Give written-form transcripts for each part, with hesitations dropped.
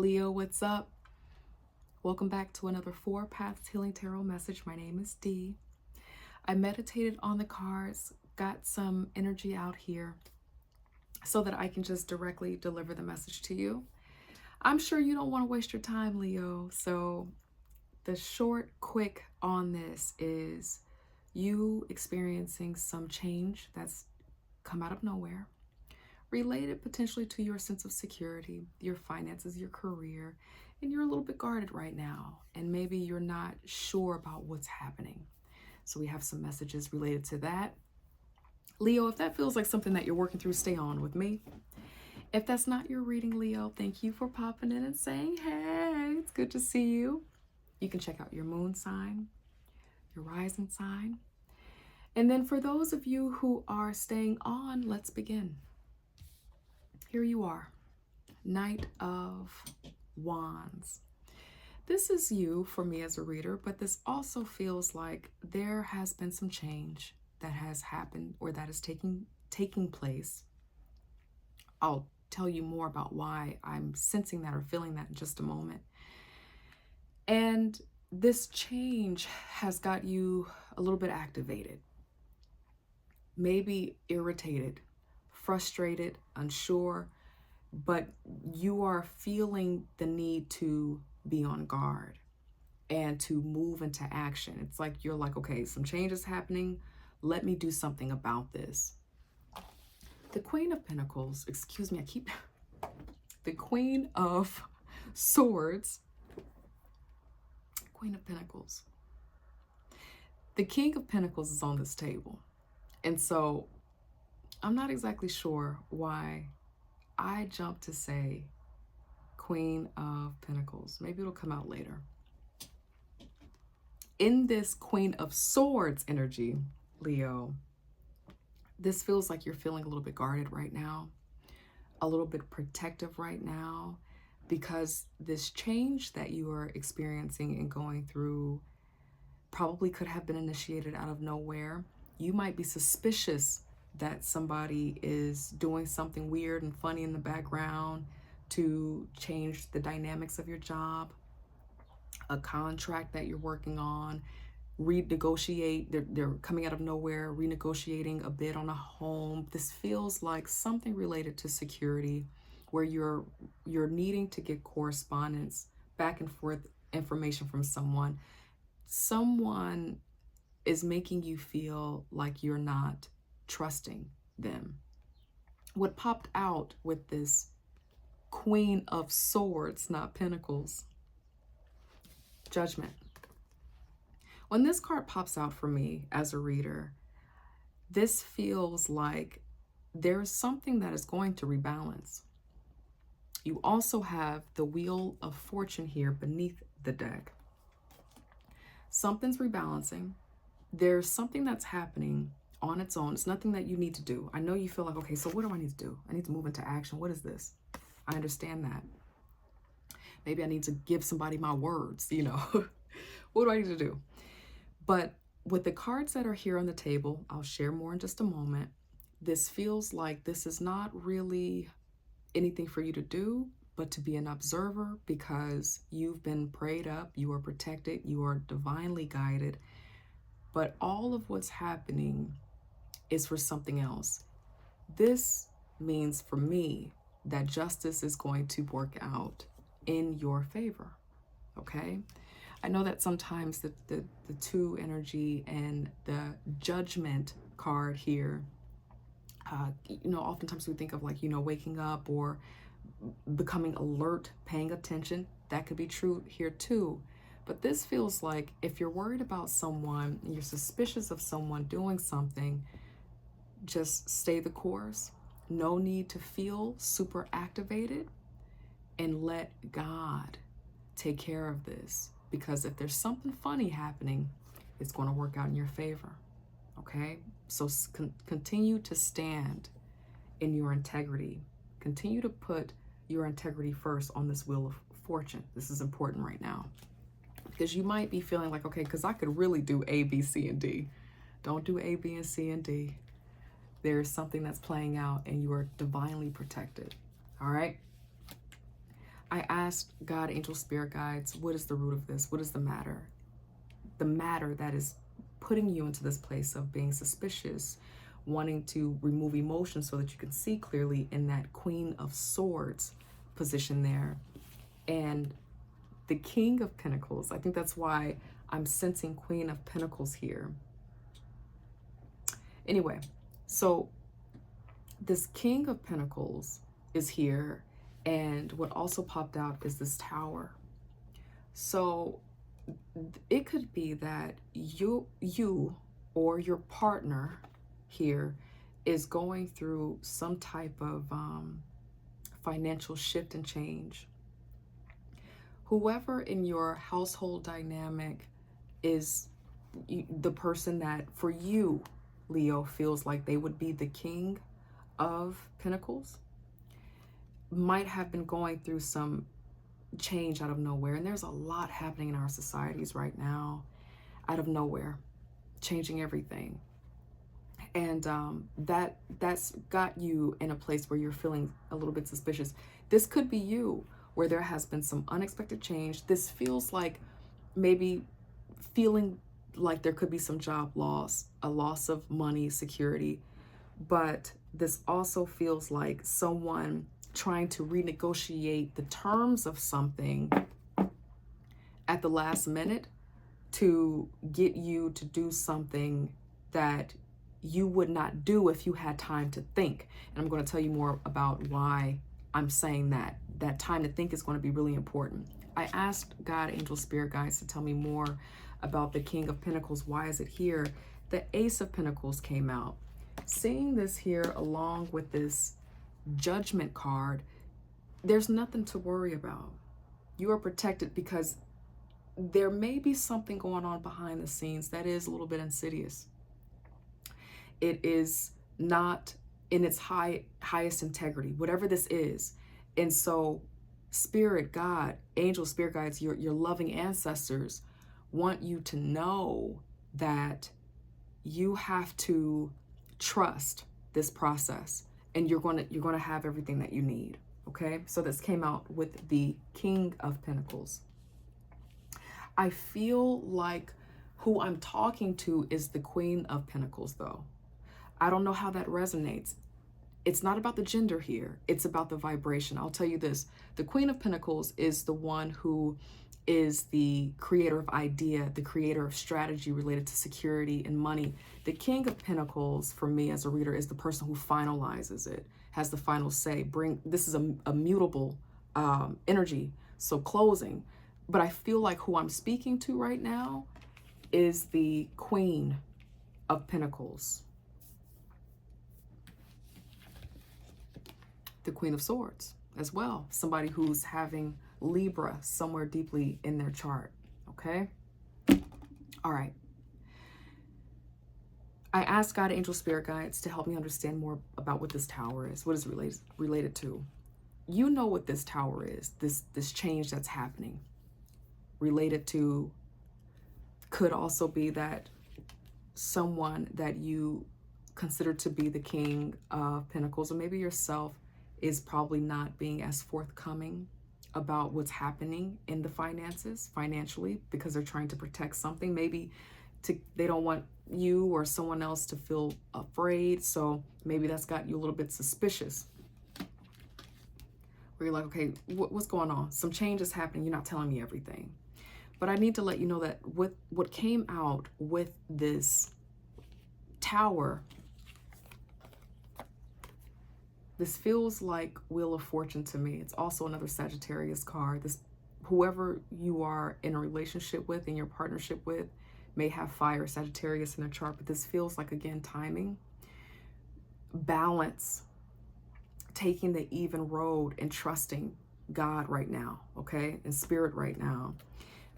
Leo, what's up? Welcome back to another Four Paths Healing Tarot message. My name is Dee. I meditated on the cards, got some energy out here so that I can just directly deliver the message to you. I'm sure you don't want to waste your time, Leo. So the short, quick on this is you experiencing some change that's come out of nowhere, related potentially to your sense of security, your finances, your career, and you're a little bit guarded right now, and maybe you're not sure about what's happening. So we have some messages related to that. Leo, if that feels like something that you're working through, stay on with me. If that's not your reading, Leo, thank you for popping in and saying, hey, it's good to see you. You can check out your moon sign, your rising sign. And then for those of you who are staying on, let's begin. Here you are, Knight of Wands. This is you for me as a reader, but this also feels like there has been some change that has happened or that is taking place. I'll tell you more about why I'm sensing that or feeling that in just a moment. And this change has got you a little bit activated, maybe irritated, frustrated, unsure, but you are feeling the need to be on guard and to move into action. It's like you're like, okay, some change is happening. Let me do something about this. The Queen of Pentacles, excuse me, the Queen of Swords, Queen of Pentacles. The King of Pentacles is on this table. And so I'm not exactly sure why I jumped to say Queen of Pentacles. Maybe it'll come out later. In this Queen of Swords energy, Leo, this feels like you're feeling a little bit guarded right now, a little bit protective right now, because this change that you are experiencing and going through probably could have been initiated out of nowhere. You might be suspicious that somebody is doing something weird and funny in the background to change the dynamics of your job, a contract that you're working on, renegotiate. They're coming out of nowhere, renegotiating a bid on a home. This feels like something related to security, where you're needing to get correspondence, back and forth information from someone. Someone is making you feel like you're not trusting them. What popped out with this Queen of Swords, not Pentacles, Judgment. When this card pops out for me as a reader, this feels like there's something that is going to rebalance. You also have the Wheel of Fortune here beneath the deck. Something's rebalancing. There's something that's happening on its own. It's nothing that you need to do. I know you feel like, okay, so what do I need to do? I need to move into action. What is this? I understand that. Maybe I need to give somebody my words, you know. What do I need to do? But with the cards that are here on the table, I'll share more in just a moment. This feels like this is not really anything for you to do, but to be an observer, because you've been prayed up, you are protected, you are divinely guided. But all of what's happening is for something else. This means for me that justice is going to work out in your favor, okay? I know that sometimes the two energy and the Judgment card here, oftentimes we think of like, waking up or becoming alert, paying attention. That could be true here too. But this feels like if you're worried about someone, you're suspicious of someone doing something, just stay the course. No need to feel super activated, and let God take care of this. Because if there's something funny happening, it's going to work out in your favor. Okay? So continue to stand in your integrity. Continue to put your integrity first on this Wheel of Fortune. This is important right now. Because you might be feeling like, okay, because I could really do A, B, C, and D. Don't do A, B, and C, and D. There's something that's playing out and you are divinely protected. All right? I asked God, angel, spirit guides, what is the root of this? What is the matter? The matter that is putting you into this place of being suspicious, wanting to remove emotion so that you can see clearly in that Queen of Swords position there. And the King of Pentacles, I think that's why I'm sensing Queen of Pentacles here. Anyway, so this King of Pentacles is here, and what also popped out is this Tower. So it could be that you or your partner here is going through some type of financial shift and change. Whoever in your household dynamic is the person that for you, Leo, feels like they would be the King of Pentacles, might have been going through some change out of nowhere. And there's a lot happening in our societies right now, out of nowhere, changing everything. And that's got you in a place where you're feeling a little bit suspicious. This could be you, where there has been some unexpected change. This feels like maybe feeling like there could be some job loss, a loss of money, security. But this also feels like someone trying to renegotiate the terms of something at the last minute to get you to do something that you would not do if you had time to think. And I'm going to tell you more about why I'm saying that. That time to think is going to be really important. I asked God, angel, spirit guides to tell me more about the King of Pentacles. Why is it here? The Ace of Pentacles came out. Seeing this here along with this Judgment card, there's nothing to worry about. You are protected because there may be something going on behind the scenes that is a little bit insidious. It is not in its highest integrity, whatever this is. And so spirit, God, angel, spirit guides, your loving ancestors want you to know that you have to trust this process, and you're going to have everything that you need. Okay, so this came out with the King of Pentacles. I feel like who I'm talking to is the Queen of Pentacles, though. I don't know how that resonates. It's not about the gender here. It's about the vibration. I'll tell you this. The Queen of Pentacles is the one who is the creator of idea, the creator of strategy related to security and money. The King of Pentacles, for me as a reader, is the person who finalizes it, has the final say. This is a mutable energy, so closing. But I feel like who I'm speaking to right now is the Queen of Pentacles. The Queen of Swords as well. Somebody who's having Libra somewhere deeply in their chart. Okay? All right. I asked God, angel, spirit guides to help me understand more about what this tower is. What is related to? You know what this tower is. This change that's happening. Related to could also be that someone that you consider to be the King of Pentacles, or maybe yourself, is probably not being as forthcoming about what's happening in the finances, financially, because they're trying to protect something. Maybe they don't want you or someone else to feel afraid. So maybe that's got you a little bit suspicious. Where you're like, okay, what's going on? Some change is happening. You're not telling me everything. But I need to let you know that what came out with this tower, this feels like Wheel of Fortune to me. It's also another Sagittarius card. Whoever you are in a relationship with, in your partnership with, may have fire Sagittarius in their chart, but this feels like, again, timing, balance, taking the even road and trusting God right now, okay, and spirit right now.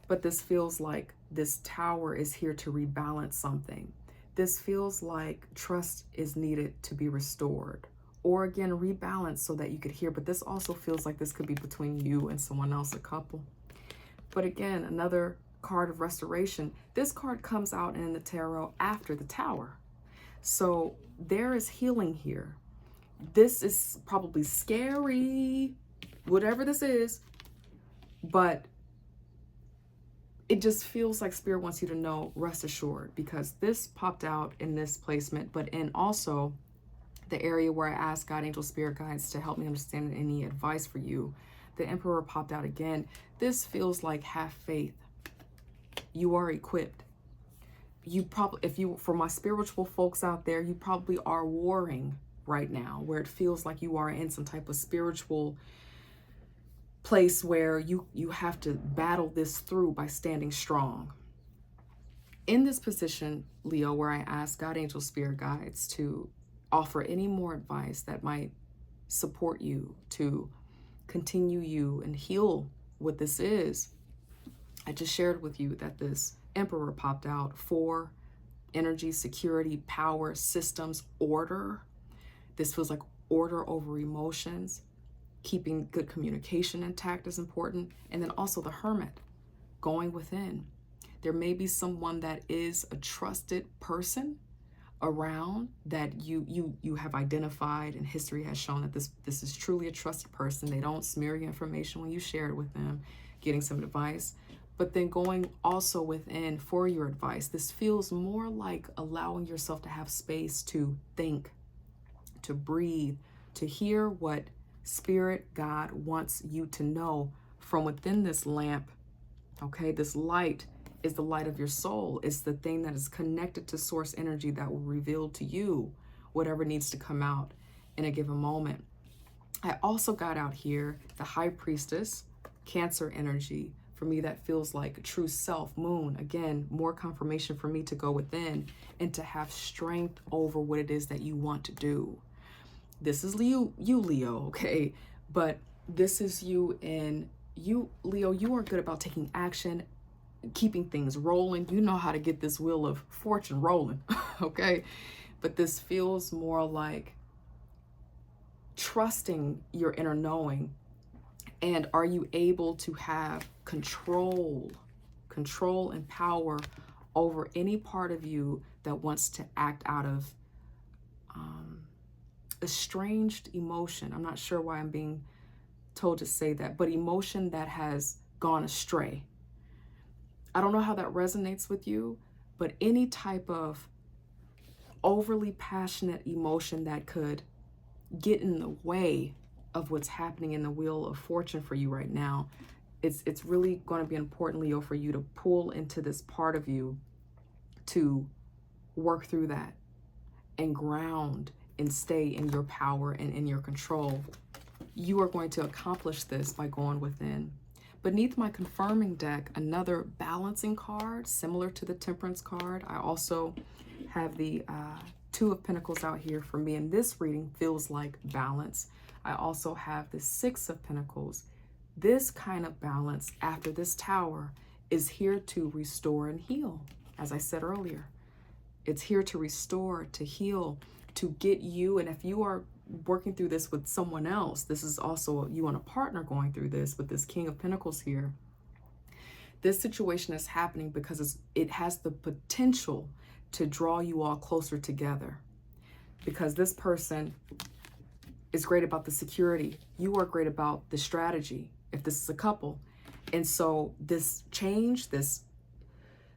But this feels like this tower is here to rebalance something. This feels like trust is needed to be restored, or again, rebalance so that you could hear. But this also feels like this could be between you and someone else, a couple. But again, another card of restoration. This card comes out in the tarot after the tower. So there is healing here. This is probably scary, whatever this is, But it just feels like Spirit wants you to know, rest assured, because this popped out in this placement, but in also the area where I asked God, angel, spirit guides to help me understand any advice for you. The Emperor popped out again. This feels like have faith. You are equipped. You probably, if you, for my spiritual folks out there, you probably are warring right now, where it feels like you are in some type of spiritual place where you have to battle this through by standing strong. In this position, Leo, where I ask God, angel, spirit guides to offer any more advice that might support you to continue you and heal what this is, I just shared with you that this Emperor popped out for energy, security, power, systems, order. This feels like order over emotions. Keeping good communication intact is important. And then also the Hermit, going within. There may be someone that is a trusted person around that you have identified, and history has shown that this is truly a trusted person. They don't smear your information when you share it with them, getting some advice. But then going also within for your advice. This feels more like allowing yourself to have space to think, to breathe, to hear what Spirit, God wants you to know from within this lamp. Okay, this light is the light of your soul. It's the thing that is connected to source energy that will reveal to you whatever needs to come out in a given moment. I also got out here the High Priestess, Cancer energy. For me, that feels like true self, moon. Again, more confirmation for me to go within and to have strength over what it is that you want to do. This is you, Leo, okay? But this is you, and you, Leo, you are good about taking action, keeping things rolling. You know how to get this wheel of fortune rolling, okay? But this feels more like trusting your inner knowing. And are you able to have control and power over any part of you that wants to act out of estranged emotion? I'm not sure why I'm being told to say that, but emotion that has gone astray. I don't know how that resonates with you, but any type of overly passionate emotion that could get in the way of what's happening in the wheel of fortune for you right now, it's really going to be important, Leo, for you to pull into this part of you to work through that and ground and stay in your power and in your control. You are going to accomplish this by going within. Beneath my confirming deck, another balancing card similar to the Temperance card. I also have the Two of Pentacles out here for me, and this reading feels like balance. I also have the Six of Pentacles. This kind of balance after this Tower is here to restore and heal. As I said earlier, it's here to restore, to heal, to get you. And if you are working through this with someone else, this is also you and a partner going through this with this King of Pentacles here. This situation is happening because it has the potential to draw you all closer together, because this person is great about the security. You are great about the strategy, if this is a couple. And so this change, this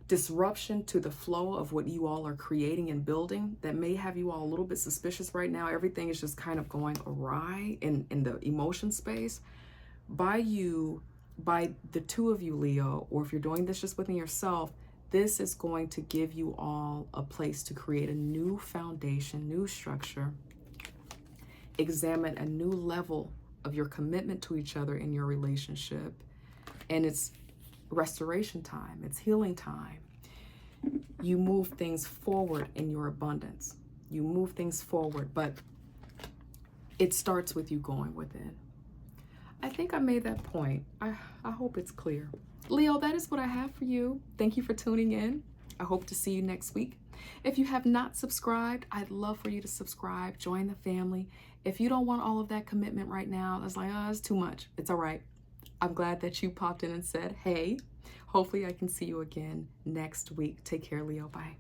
disruption to the flow of what you all are creating and building that may have you all a little bit suspicious right now. Everything is just kind of going awry in the emotion space. By the two of you, Leo, or if you're doing this just within yourself, this is going to give you all a place to create a new foundation, new structure, examine a new level of your commitment to each other in your relationship. And it's restoration time, it's healing time. You move things forward in your abundance. You move things forward, but it starts with you going within. I think I made that point. I hope it's clear. Leo, that is what I have for you. Thank you for tuning in. I hope to see you next week. If you have not subscribed, I'd love for you to subscribe, join the family. If you don't want all of that commitment right now, it's like, oh, it's too much. It's all right. I'm glad that you popped in and said, hey. Hopefully I can see you again next week. Take care, Leo. Bye.